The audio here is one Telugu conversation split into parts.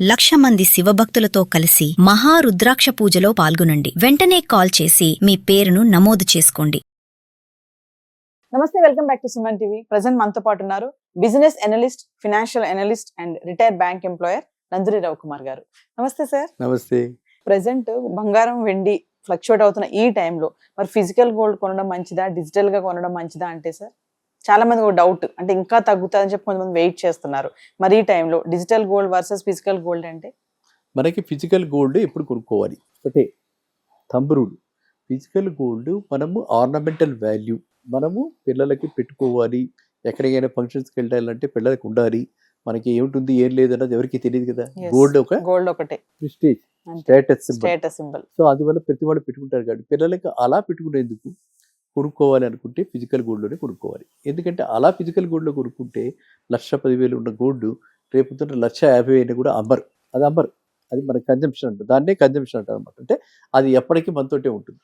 1,00,000 మంది శివభక్తులతో కలిసి మహారుద్రాక్ష పూజలో పాల్గొనండి. వెంటనే కాల్ చేసి మీ పేరును నమోదు చేసుకోండి. నమస్తే, welcome back to Suman TV. Present మనతో పాటు ఉన్నారు business analyst, financial analyst and retired bank employer Nanduri Ravikumar గారు. నమస్తే సార్. నమస్తే. ప్రెజెంట్ బంగారం, వెండి ఫ్లక్చువేట్ అవుతున్న ఈ టైంలో మరి ఫిజికల్ గోల్డ్ కొనడం మంచిదా, డిజిటల్ గా కొనడం మంచిదా అంటే సార్ చాలా మంది ఒక డౌట్, అంటే ఇంకా తగ్గుతుందని చెప్పి కొంతమంది వెయిట్ చేస్తున్నారు. మరి ఈ టైంలో digital gold versus physical gold అంటే మనకి ఫిజికల్ గోల్డ్ ఎప్పుడు కొనుక్కోవాలి ఒకటే థంబ్ రూల్. ఫిజికల్ గోల్డ్ మనము ఆర్నమెంటల్ వాల్యూ, మనము పిల్లలకి పెట్టుకోవాలి. ఎక్కడికైనా ఫంక్షన్స్కి వెళ్ళాలంటే పిల్లలకి ఉండాలి. మనకి ఏమిటి ఏం లేదన్నది ఎవరికి తెలియదు కదా. గోల్డ్ ఒకటే ప్రెస్టీజ్, స్టేటస్ సింబల్. సో అందువల్ల ప్రతి వాళ్ళు పెట్టుకుంటారు కాబట్టి పిల్లలకి అలా పెట్టుకునేందుకు కొనుక్కోవాలి అనుకుంటే ఫిజికల్ గోల్డ్లోనే కొనుక్కోవాలి. ఎందుకంటే అలా ఫిజికల్ గోల్డ్లో కొనుక్కుంటే 1,10,000 ఉన్న గోల్డ్ రేపు 1,50,000 అయినా కూడా అమ్మరు. అది మన కన్జంప్షన్ అంటారు, దాన్నే కన్జంప్షన్ అంటారు అనమాట. అంటే అది ఎప్పటికీ మనతోటే ఉంటుంది.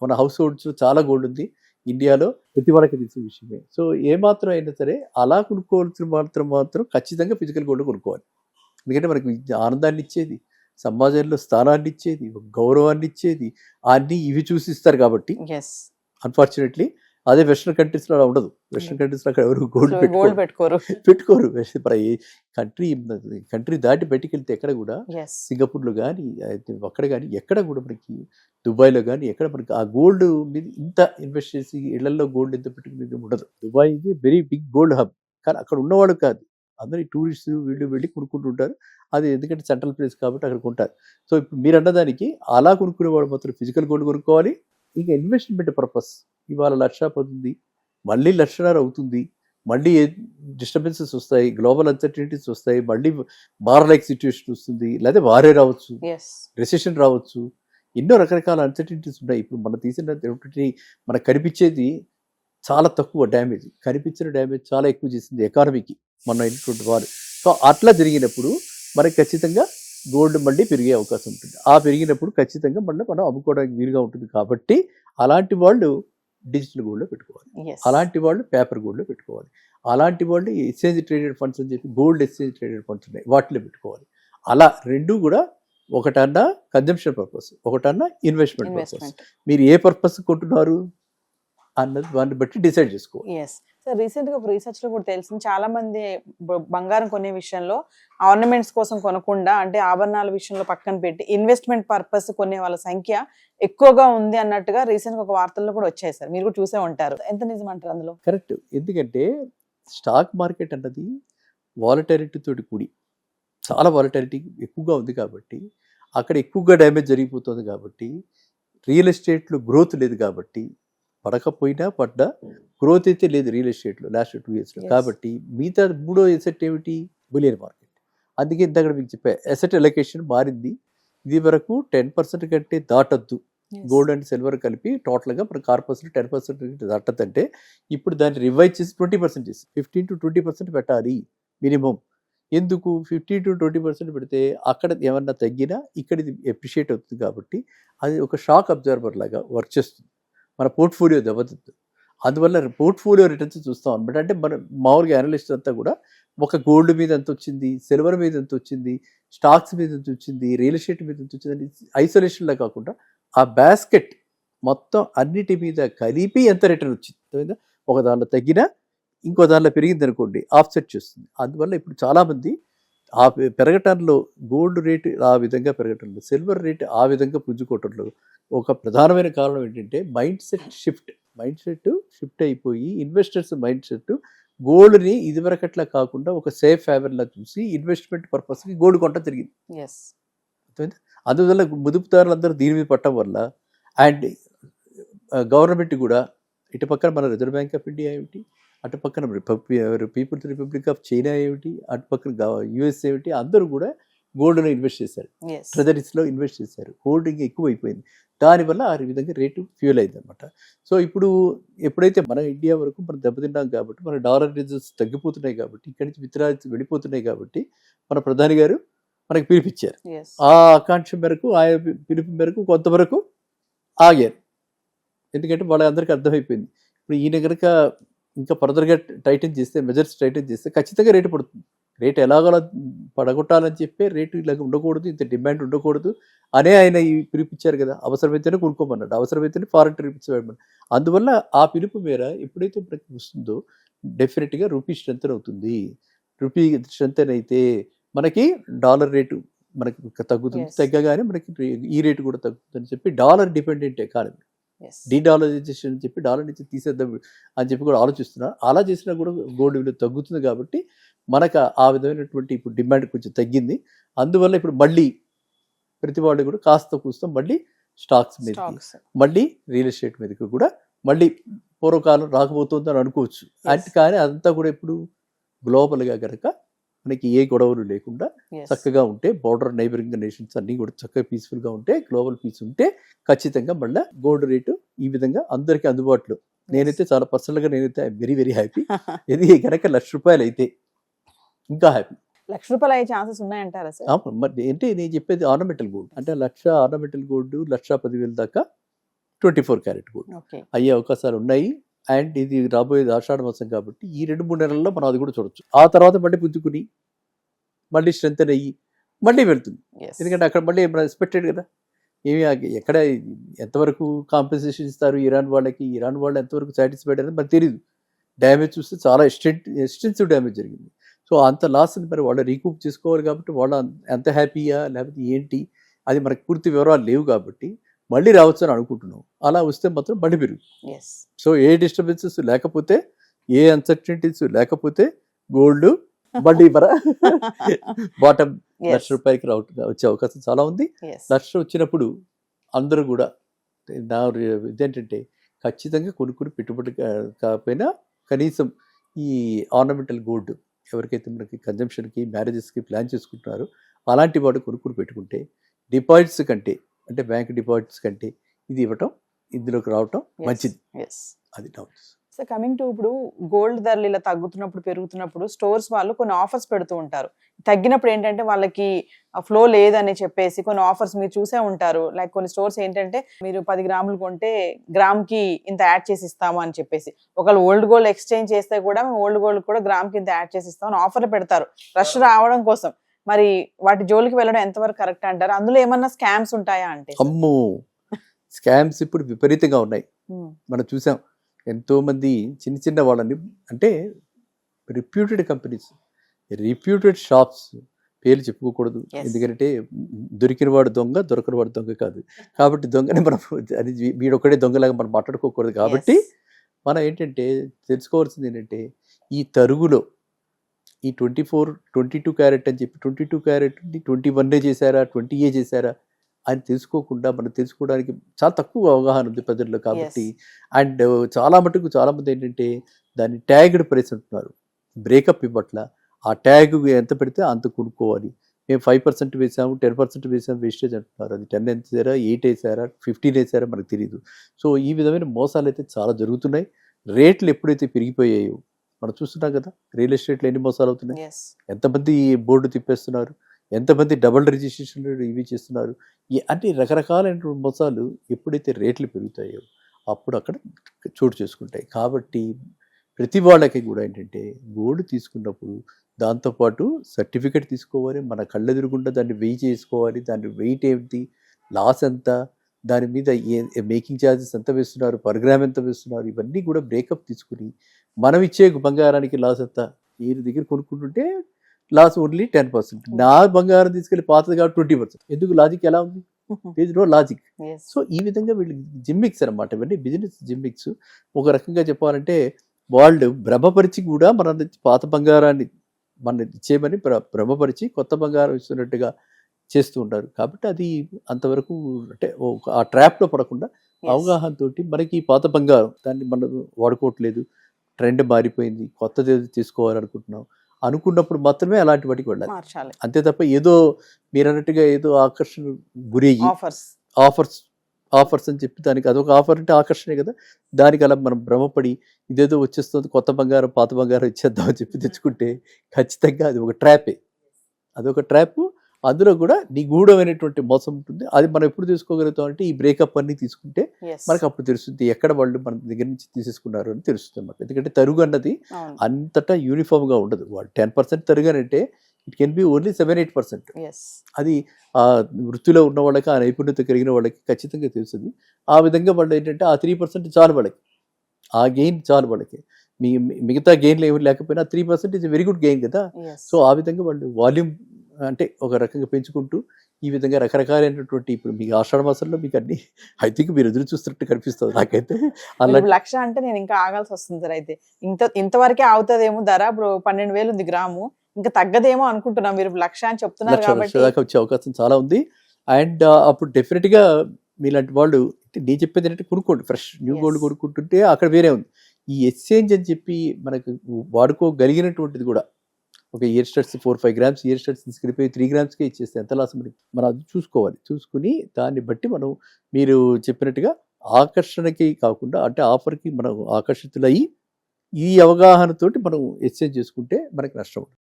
మన హౌస్ హోల్డ్స్లో చాలా గోల్డ్ ఉంది ఇండియాలో, ప్రతి వాళ్ళకి తెలిసిన విషయమే. సో ఏమాత్రం అయినా సరే అలా కొనుక్కోవాల్సిన మాత్రం ఖచ్చితంగా ఫిజికల్ గోల్డ్ కొనుక్కోవాలి. ఎందుకంటే మనకి ఆనందాన్ని ఇచ్చేది, సమాజంలో స్థానాన్ని ఇచ్చేది, గౌరవాన్ని ఇచ్చేది, అన్నీ ఇవి చూసి ఇస్తారు కాబట్టి. అన్ఫార్చునేట్లీ అదే వెస్ట్రన్ కంట్రీస్లో అలా ఉండదు. వెస్ట్రన్ కంట్రీస్లో అక్కడ ఎవరు గోల్డ్ పెట్టుకోరు. కంట్రీ దాటి బయటికి వెళ్తే ఎక్కడ కూడా, సింగపూర్లో కానీ అక్కడ కానీ ఎక్కడ కూడా మనకి, దుబాయ్లో కానీ ఎక్కడ మనకి ఆ గోల్డ్ మీద ఇంత ఇన్వెస్ట్ చేసి ఇళ్లలో గోల్డ్ ఎంత పెట్టుకునేది ఉండదు. దుబాయ్ ఇది వెరీ బిగ్ గోల్డ్ హబ్, కానీ అక్కడ ఉన్నవాడు కాదు, అందరూ టూరిస్ట్ వీళ్ళు వెళ్ళి కొనుక్కుంటుంటారు. అది ఎందుకంటే సెంట్రల్ ప్లేస్ కాబట్టి అక్కడ కొంటారు. సో ఇప్పుడు మీరు అన్నదానికి అలా కొనుక్కునేవాడు మాత్రం ఫిజికల్ గోల్డ్ కొనుక్కోవాలి. ఇంకా ఇన్వెస్ట్మెంట్ పర్పస్ ఇవాళ 1,00,000 పోతుంది, మళ్ళీ 1,50,000 అవుతుంది, మళ్ళీ డిస్టర్బెన్సెస్ వస్తాయి, గ్లోబల్ అన్సర్టనిటీస్ వస్తాయి, మళ్ళీ లైక్ సిచ్యువేషన్ వస్తుంది, లేదా వారే రావచ్చు, రెసెషన్ రావచ్చు, ఎన్నో రకరకాల అన్సర్టనిటీస్ ఉన్నాయి. ఇప్పుడు మనం తీసిన మనకు కనిపించేది చాలా తక్కువ డ్యామేజ్, కనిపించిన డ్యామేజ్ చాలా ఎక్కువ చేసింది ఎకానమీకి మన అయినటువంటి వారు. సో అట్లా జరిగినప్పుడు మనకి ఖచ్చితంగా గోల్డ్ మళ్ళీ పెరిగే అవకాశం ఉంటుంది. ఆ పెరిగినప్పుడు ఖచ్చితంగా మళ్ళీ మనం అమ్ముకోవడానికి వీలుగా ఉంటుంది. కాబట్టి అలాంటి వాళ్ళు డిజిటల్ గోల్డ్లో పెట్టుకోవాలి, అలాంటి వాళ్ళు పేపర్ గోల్డ్లో పెట్టుకోవాలి, అలాంటి వాళ్ళు ఎక్స్చేంజ్ ట్రేడెడ్ ఫండ్స్ అని చెప్పి గోల్డ్ ఎక్స్చేంజ్ ట్రేడెడ్ ఫండ్స్ ఉన్నాయి, వాటిలో పెట్టుకోవాలి. అలా రెండు కూడా, ఒకటన్నా కన్జంప్షన్ పర్పస్, ఒకటన్నా ఇన్వెస్ట్మెంట్ పర్పస్. మీరు ఏ పర్పస్ కొంటున్నారు అన్నది దాన్ని బట్టి డిసైడ్ చేసుకోవాలి. రీసెంట్ గా ఒక రీసెర్చ్ లో కూడా తెలిసింది, చాలా మంది బంగారం కొనే విషయంలో ఆర్నమెంట్స్ కోసం కొనకుండా, అంటే ఆభరణాల విషయంలో పక్కన పెట్టి ఇన్వెస్ట్మెంట్ పర్పస్ కొనే వాళ్ళ సంఖ్య ఎక్కువగా ఉంది అన్నట్టుగా రీసెంట్ గా ఒక వార్తల్లో కూడా వచ్చాయి సార్. మీరు కూడా చూసే ఉంటారు. ఎంత నిజం అంటారు అందులో? కరెక్ట్. ఎందుకంటే స్టాక్ మార్కెట్ అన్నది వాలటాలిటీ తోటి కూడి, చాలా వాలటాలిటీ ఎక్కువగా ఉంది కాబట్టి, అక్కడ ఎక్కువగా డ్యామేజ్ జరిగిపోతుంది కాబట్టి, రియల్ ఎస్టేట్లో గ్రోత్ లేదు కాబట్టి, పడకపోయినా పడ్డా గ్రోత్ అయితే లేదు రియల్ ఎస్టేట్లో లాస్ట్ 2 yearsలో. కాబట్టి మిగతా మూడో ఎసెట్ ఏమిటి? Bullion market. అందుకే ఇంతక్కడ మీకు చెప్పా, ఎసెట్ అలొకేషన్ మారింది. ఇది వరకు 10% కంటే దాటద్దు, గోల్డ్ అండ్ సిల్వర్ కలిపి టోటల్గా మన కార్పొరేషన్ 10% దాటద్దంటే ఇప్పుడు దాన్ని రివైజ్ చేసి 20% చేసి 15 to 20% పెట్టాలి మినిమం. ఎందుకు 15 to 20% పెడితే అక్కడ ఏమన్నా తగ్గినా ఇక్కడ ఇది ఎప్రిషియేట్ అవుతుంది కాబట్టి అది ఒక షాక్ అబ్జర్వర్ లాగా వర్క్ చేస్తుంది, మన పోర్ట్ఫోలియో దెబ్బతింది. అందువల్ల పోర్ట్ఫోలియో రిటర్న్స్ చూస్తాం అనమాట. అంటే మన మామూలుగా అనలిస్ట్ అంతా కూడా ఒక గోల్డ్ మీద ఎంత వచ్చింది, సిల్వర్ మీద ఎంత వచ్చింది, స్టాక్స్ మీద ఎంత వచ్చింది, రియల్ ఎస్టేట్ మీద ఎంత వచ్చింది అని ఐసోలేషన్లా కాకుండా ఆ బాస్కెట్ మొత్తం అన్నిటి మీద కలిపి ఎంత రిటర్న్ వచ్చింది, ఒక దానిలో తగ్గినా ఇంకో దానిలో పెరిగింది అనుకోండి, ఆఫ్సెట్ చేస్తుంది. అందువల్ల ఇప్పుడు చాలామంది ఆ పెరగటంలో, గోల్డ్ రేటు ఆ విధంగా పెరగటంలో, సిల్వర్ రేటు ఆ విధంగా పుంజుకోవటంలో ఒక ప్రధానమైన కారణం ఏంటంటే మైండ్ సెట్ షిఫ్ట్ అయిపోయి ఇన్వెస్టర్స్ మైండ్ సెట్ గోల్డ్ని ఇదివరకట్లా కాకుండా ఒక సేఫ్ హ్యావెన్లా చూసి ఇన్వెస్ట్మెంట్ పర్పస్కి గోల్డ్ కొనడం జరిగింది. అందువల్ల ముదుపుదారులందరూ దీని మీద పట్టడం వల్ల, అండ్ గవర్నమెంట్ కూడా ఇటు పక్కన మన రిజర్వ్ బ్యాంక్ ఆఫ్ ఇండియా ఏమిటి, అటు పక్కన పీపుల్స్ రిపబ్లిక్ ఆఫ్ చైనా ఏమిటి, అటు పక్కన యుఎస్ ఏమిటి, అందరూ కూడా గోల్డ్లో ఇన్వెస్ట్ చేశారు, ట్రెజరీస్లో ఇన్వెస్ట్ చేశారు. హోల్డింగ్ ఎక్కువ అయిపోయింది. దానివల్ల ఆ విధంగా రేటు ఫ్యూల్ అయింది అనమాట. సో ఇప్పుడు ఎప్పుడైతే మన ఇండియా వరకు మనం దెబ్బతిన్నాం కాబట్టి, మన డాలర్ రిజర్వ్స్ తగ్గిపోతున్నాయి కాబట్టి, ఇక్కడి నుంచి విత్డ్రాల్స్ వెళ్ళిపోతున్నాయి కాబట్టి మన ప్రధాని గారు మనకి పిలిపించారు. ఆ ఆకాంక్ష మేరకు, ఆ పిలుపు మేరకు కొంతవరకు ఆగారు. ఎందుకంటే వాళ్ళందరికీ అర్థమైపోయింది, ఇప్పుడు ఈయన కనుక ఇంకా ఫర్దర్గా టైటన్ చేస్తే, మెజర్స్ టైటన్ చేస్తే ఖచ్చితంగా రేటు పడుతుంది. రేటు ఎలాగోలా పడగొట్టాలని చెప్పి రేటు ఇలాగ ఉండకూడదు, ఇంత డిమాండ్ ఉండకూడదు అనే ఆయన ఈ పిలిపించారు కదా. అవసరమైతేనే కొనుక్కోమన్నాడు, అవసరమైతేనే ఫారెన్ ట్రిప్స్ వెళ్ళమన్నాడు. అందువల్ల ఆ పిలుపు మేర ఎప్పుడైతే మనకి వస్తుందో డెఫినెట్గా రూపీ స్ట్రెంత్ అవుతుంది. రూపీ స్ట్రెంత్ అయితే మనకి డాలర్ రేటు మనకి తగ్గుతుంది, Yes. తగ్గగానే మనకి ఈ రేటు కూడా తగ్గుతుంది అని చెప్పి dollar dependent economy, Yes. De-dollarisation అని చెప్పి డాలర్ నుంచి తీసేద్దాం అని చెప్పి కూడా ఆలోచిస్తున్నారు. అలా చేసినా కూడా గోల్డ్ విలువ తగ్గుతుంది కాబట్టి మనకు ఆ విధమైనటువంటి ఇప్పుడు డిమాండ్ కొంచెం తగ్గింది. అందువల్ల ఇప్పుడు మళ్ళీ ప్రతి వాళ్ళు కూడా కాస్త కూస్త మళ్ళీ స్టాక్స్ మీదకి, Stocks. మళ్ళీ రియల్ ఎస్టేట్ మీదకి కూడా మళ్ళీ పూర్వకాలం రాకపోతుంది అని అనుకోవచ్చు. అంటే కానీ అదంతా కూడా ఇప్పుడు గ్లోబల్గా కనుక మనకి ఏ గొడవలు లేకుండా Yes. చక్కగా ఉంటే, బోర్డర్ నైబరింగ్ నేషన్స్ అన్ని కూడా చక్కగా పీస్ఫుల్గా ఉంటే, గ్లోబల్ పీస్ ఉంటే ఖచ్చితంగా మళ్ళీ గోల్డ్ రేటు ఈ విధంగా అందరికీ అందుబాటులో. నేనైతే చాలా పర్సనల్గా నేనైతే వెరీ వెరీ హ్యాపీ. ఇది కనుక ₹1,00,000 అయితే ఇంకా హ్యాపీ. ₹1,00,000 అయ్యే ఛాన్సెస్ ఉన్నాయంటారా సార్? మరి ఏంటి నేను చెప్పేది ఆర్నమెంటల్ గోల్డ్ అంటే 1,00,000 ఆర్నమెంటల్ గోల్డ్ 1,10,000 దాకా 24 క్యారెట్ గోల్డ్ ఓకే. అయ్యే అవకాశాలు ఉన్నాయి. అండ్ ఇది రాబోయేది ఆషాఢ మాసం కాబట్టి ఈ 2-3 నెలల్లో మనం అది కూడా చూడొచ్చు. ఆ తర్వాత మళ్ళీ పుంజుకుని మళ్ళీ స్ట్రెంత్ అయ్యి మళ్ళీ వెళ్తుంది. Yes. ఎందుకంటే అక్కడ మళ్ళీ ఎక్స్పెక్టెడ్ కదా, ఏమి ఎక్కడ ఎంతవరకు కాంపెన్సేషన్ ఇస్తారు ఇరాన్ వాళ్ళకి, ఇరాన్ వాళ్ళు ఎంతవరకు సాటిస్ఫైడ్ అనేది మనకు తెలియదు. డ్యామేజ్ చూస్తే చాలా ఎక్స్టెన్సివ్ డ్యామేజ్ జరిగింది. సో అంత లాస్ని మరి వాళ్ళు రీకూప్ చేసుకోవాలి కాబట్టి వాళ్ళు ఎంత హ్యాపీయా లేకపోతే ఏంటి అది మనకు పూర్తి వివరాలు లేవు కాబట్టి మళ్ళీ రావచ్చు అని అనుకుంటున్నాం. అలా వస్తే మాత్రం మళ్ళీ పెరుగుతుంది. Yes. సో ఏ డిస్టర్బెన్సెస్ లేకపోతే, ఏ అన్సర్టనిటీస్ లేకపోతే గోల్డ్ మళ్ళీ బాటమ్ Yes. ₹1,00,000 వచ్చే అవకాశం చాలా ఉంది. Yes. 1,00,000 వచ్చినప్పుడు అందరూ కూడా నా ఇదేంటంటే ఖచ్చితంగా కొనుక్కుని పెట్టుబడి కాకపోయినా కనీసం ఈ ఆర్నమెంటల్ గోల్డ్ ఎవరికైతే మనకి కన్జంప్షన్కి, మ్యారేజెస్కి ప్లాన్ చేసుకుంటున్నారో అలాంటి వాడు కొనుక్కుని పెట్టుకుంటే డిపాజిట్స్ కంటే, అంటే బ్యాంక్ డిపాజిట్స్ కంటే ఇది ఇవ్వటం, ఇందులోకి రావటం Yes. మంచిది. Yes. అది నా ఉద్దేశం. సో కమింగ్ టు ఇప్పుడు గోల్డ్ ధరలు ఇలా తగ్గుతున్నప్పుడు పెరుగుతున్నప్పుడు స్టోర్స్ వాళ్ళు కొన్ని ఆఫర్స్ పెడుతూ ఉంటారు. తగ్గినప్పుడు ఏంటంటే వాళ్ళకి ఫ్లో లేదని చెప్పేసి కొన్ని ఆఫర్స్ మీరు చూసే ఉంటారు. లైక్ కొన్ని స్టోర్స్ ఏంటంటే మీరు 10 గ్రాములు కొంటే గ్రామ్ కి ఇంత యాడ్ చేసి ఇస్తాము అని చెప్పేసి, ఒకళ్ళు ఓల్డ్ గోల్డ్ ఎక్స్చేంజ్ చేస్తే కూడా మేము ఓల్డ్ గోల్డ్ కూడా గ్రామ్ కి ఇంత యాడ్ చేసి ఇస్తామని ఆఫర్లు పెడతారు రష్ రావడం కోసం. మరి వాటి జోలికి వెళ్ళడం ఎంతవరకు కరెక్ట్ అంటారు? అందులో ఏమన్నా స్కామ్స్ ఉంటాయా అంటే? అమ్మో, స్కామ్స్ ఇప్పుడు విపరీతంగా ఉన్నాయి. Hmm. మనం చూసాం ఎంతోమంది చిన్న చిన్న వాళ్ళని, అంటే రిప్యూటెడ్ కంపెనీస్, రిప్యూటెడ్ షాప్స్ పేర్లు చెప్పుకోకూడదు. Yes. ఎందుకంటే దొరికిన వాడు దొంగ, దొరకని వాడు దొంగ కాదు కాబట్టి దొంగని మనం అది వీడొక్కడే దొంగలాగా మనం మాట్లాడుకోకూడదు. కాబట్టి Yes. మనం ఏంటంటే తెలుసుకోవాల్సింది ఏంటంటే ఈ తరుగులో ఈ 22 క్యారెట్ అని చెప్పి 22 క్యారెట్ 21 చేశారా, 20 చేశారా అని తెలుసుకోకుండా మనం తెలుసుకోవడానికి చాలా తక్కువ అవగాహన ఉంది ప్రజల్లో. కాబట్టి అండ్ చాలా మటుకు చాలామంది ఏంటంటే దాన్ని ట్యాగ్డ్ ప్రైస్ అంటున్నారు, బ్రేకప్ ఇవ్వట్ల. ఆ ట్యాగ్ ఎంత పెడితే అంత కొనుక్కోవాలి. మేము 5% వేసాము, 10% వేసాము, వేస్టేజ్ అంటున్నారు. అది 10 వేసారా, 8 వేసారా, 15 వేసారా మనకు తెలియదు. సో ఈ విధమైన మోసాలు అయితే చాలా జరుగుతున్నాయి. రేట్లు ఎప్పుడైతే పెరిగిపోయాయో మనం చూస్తున్నాం కదా, రియల్ ఎస్టేట్లో ఎన్ని మోసాలు అవుతున్నాయి, Yes. ఎంతమంది బోర్డు తిప్పేస్తున్నారు, ఎంతమంది డబుల్ రిజిస్ట్రేషన్ ఇవి చేస్తున్నారు. అంటే రకరకాలైనటువంటి మోసాలు ఎప్పుడైతే రేట్లు పెరుగుతాయో అప్పుడు అక్కడ చోటు చేసుకుంటాయి. కాబట్టి ప్రతి వాళ్ళకి కూడా ఏంటంటే గోల్డ్ తీసుకున్నప్పుడు దాంతోపాటు సర్టిఫికెట్ తీసుకోవాలి, మన కళ్ళెదురుగుండా దాన్ని వెయ్యి చేసుకోవాలి, దాని వెయిట్ ఏంటి, లాస్ ఎంత, దాని మీద మేకింగ్ ఛార్జెస్ ఎంత వేస్తున్నారు, పర్ గ్రామ్ ఎంత వేస్తున్నారు, ఇవన్నీ కూడా బ్రేకప్ తీసుకుని మనం ఇచ్చే బంగారానికి లాస్ ఎంత. వీరి దగ్గర కొనుక్కుంటుంటే లాస్ ఓన్లీ 10%, నా బంగారం తీసుకెళ్ళి పాతది కాబట్టి 20%. ఎందుకు? లాజిక్ ఎలా ఉంది? There is no logic. Yes. So ఈ విధంగా వీళ్ళు జిమ్మిక్స్ అనమాట, ఇవన్నీ బిజినెస్ జిమ్మిక్స్. ఒక రకంగా చెప్పాలంటే వాళ్ళు భ్రమపరిచి కూడా మన పాత బంగారాన్ని మన ఇచ్చేయమని భ్రమపరిచి కొత్త బంగారం ఇస్తున్నట్టుగా చేస్తూ ఉంటారు. కాబట్టి అది అంతవరకు అంటే ఆ ట్రాప్లో పడకుండా Yes. అవగాహనతోటి మనకి పాత బంగారం దాన్ని మనం వాడుకోవట్లేదు, ట్రెండ్ మారిపోయింది, కొత్తది ఏదో తీసుకోవాలనుకుంటున్నాం అనుకున్నప్పుడు మాత్రమే అలాంటి వాటికి వెళ్ళాలి. మార్చాలి. అంతే తప్ప ఏదో మీరు అన్నట్టుగా ఏదో ఆకర్షణ గురయ్యి ఆఫర్స్ ఆఫర్స్ అని చెప్పి దానికి అదొక ఆఫర్ అంటే ఆకర్షణే కదా, దానికి అలా మనం భ్రమపడి ఇదేదో వచ్చేస్తుంది కొత్త బంగారం పాత బంగారం ఇచ్చేద్దామని చెప్పి తెచ్చుకుంటే ఖచ్చితంగా అది ఒక ట్రాపే. అదొక ట్రాప్. అందులో కూడా నిగూఢమైనటువంటి మోసం ఉంటుంది. అది మనం ఎప్పుడు తీసుకోగలుగుతాం అంటే ఈ బ్రేకప్ అన్ని తీసుకుంటే Yes. మనకు అప్పుడు తెలుస్తుంది ఎక్కడ వాళ్ళు మన దగ్గర నుంచి తీసేసుకున్నారు అని తెలుస్తుంది అన్నమాట. ఎందుకంటే తరుగు అన్నది అవును. అంతటా యూనిఫామ్గా ఉండదు. వాళ్ళు 10% తరుగానంటే it can be only 7-8%. Yes. అది ఆ వృత్తిలో ఉన్న వాళ్ళకి, ఆ నైపుణ్యత కలిగిన వాళ్ళకి ఖచ్చితంగా తెలుస్తుంది. ఆ విధంగా వాళ్ళు ఏంటంటే ఆ 3% చాలు వాళ్ళకి, ఆ గెయిన్ చాలు వాళ్ళకి. మిగతా గెయిన్లు ఏమి లేకపోయినా 3% ఇస్ వెరీ గుడ్ గెయిన్ కదా. Yes. సో ఆ విధంగా వాళ్ళు వాల్యూమ్ అంటే ఒక రకంగా పెంచుకుంటూ ఈ విధంగా రకరకాలైనటువంటి ఇప్పుడు మీకు ఆషాఢ మాసంలో మీకు అన్ని ఐ థింక్ మీరు ఎదురు చూస్తున్నట్టు కనిపిస్తుంది నాకైతే. ఇప్పుడు అలాంటి 1,00,000 అంటే నేను ఇంకా ఆగాల్సి వస్తుంది సార్. అయితే ఇంతవరకే అవుతుందేమో ధర. ఇప్పుడు 12,000 ఉంది గ్రాము, ఇంకా తగ్గదేమో అనుకుంటున్నా. మీరు 1,00,000 అని చెప్తున్నారు లక్ష కాబట్టి దాకా వచ్చే అవకాశం చాలా ఉంది. అండ్ అప్పుడు డెఫినెట్గా మీలాంటి వాళ్ళు నేను చెప్పేది ఏంటంటే కొనుక్కోండి, ఫ్రెష్ న్యూ Yes. గోల్డ్ కొనుక్కుంటుంటే అక్కడ వేరే ఉంది. ఈ ఎక్స్చేంజ్ అని చెప్పి మనకు వాడుకోగలిగినటువంటిది కూడా ఒక year studs 4-5 grams year studs తీసుకెళ్ళిపోయి 3 గ్రామ్స్కే ఇచ్చేస్తే ఎంత లాస్ మనకి. మనం అది చూసుకోవాలి. చూసుకుని దాన్ని బట్టి మనం మీరు చెప్పినట్టుగా ఆకర్షణకి కాకుండా అంటే ఆఫర్కి మనం ఆకర్షితులయ్యి ఈ అవగాహనతోటి మనం ఎక్స్చేంజ్ చేసుకుంటే మనకి నష్టం ఉండదు.